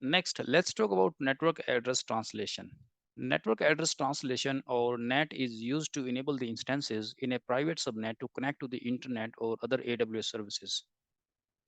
Next, let's talk about network address translation. Network address translation or NAT is used to enable the instances in a private subnet to connect to the internet or other AWS services.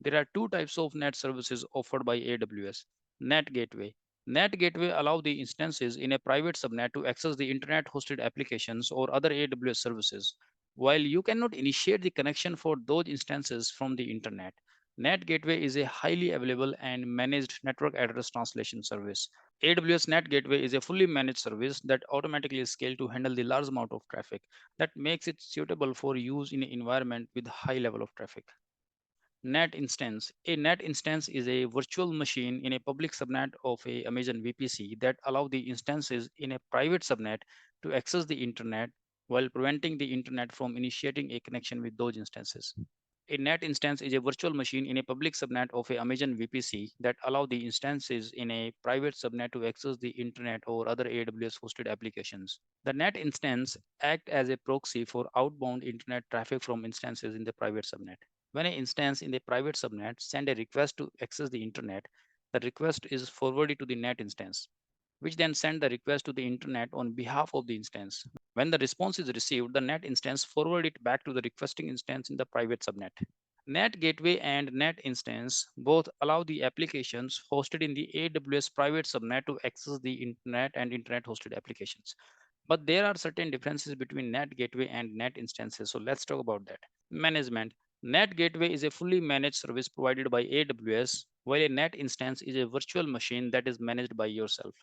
There are two types of NAT services offered by AWS. NAT Gateway. NAT Gateway allow the instances in a private subnet to access the internet hosted applications or other AWS services. While you cannot initiate the connection for those instances from the internet, NAT Gateway is a highly available and managed network address translation service. AWS NAT Gateway is a fully managed service that automatically scales to handle the large amount of traffic that makes it suitable for use in an environment with high level of traffic. NAT instance. A NAT instance is a virtual machine in a public subnet of a Amazon VPC that allow the instances in a private subnet to access the internet while preventing the internet from initiating a connection with those instances. A NAT instance is a virtual machine in a public subnet of a Amazon VPC that allow the instances in a private subnet to access the internet or other AWS hosted applications. The NAT instance act as a proxy for outbound internet traffic from instances in the private subnet. When an instance in the private subnet send a request to access the internet, the request is forwarded to the NAT instance, which then send the request to the internet on behalf of the instance. When the response is received, the NAT instance forward it back to the requesting instance in the private subnet. NAT Gateway and NAT instance both allow the applications hosted in the AWS private subnet to access the internet and internet hosted applications. But there are certain differences between NAT Gateway and NAT instances. So let's talk about that. Management. NAT Gateway is a fully managed service provided by AWS, while a NAT instance is a virtual machine that is managed by yourself.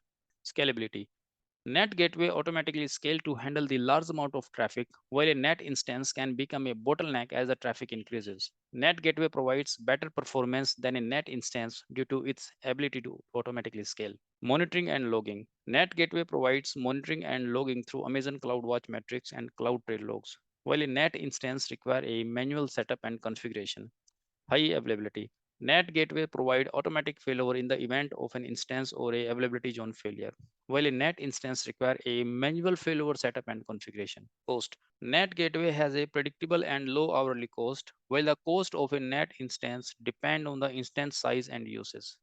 Scalability. NAT gateway automatically scale to handle the large amount of traffic, while a NAT instance can become a bottleneck as the traffic increases. NAT gateway provides better performance than a NAT instance due to its ability to automatically scale. Monitoring and logging. NAT gateway provides monitoring and logging through Amazon CloudWatch metrics and CloudTrail logs, while a NAT instance require a manual setup and configuration. High availability. NAT gateway provide automatic failover in the event of an instance or a availability zone failure, while a NAT instance require a manual failover setup and configuration. Cost. NAT gateway has a predictable and low hourly cost, while the cost of a NAT instance depend on the instance size and uses.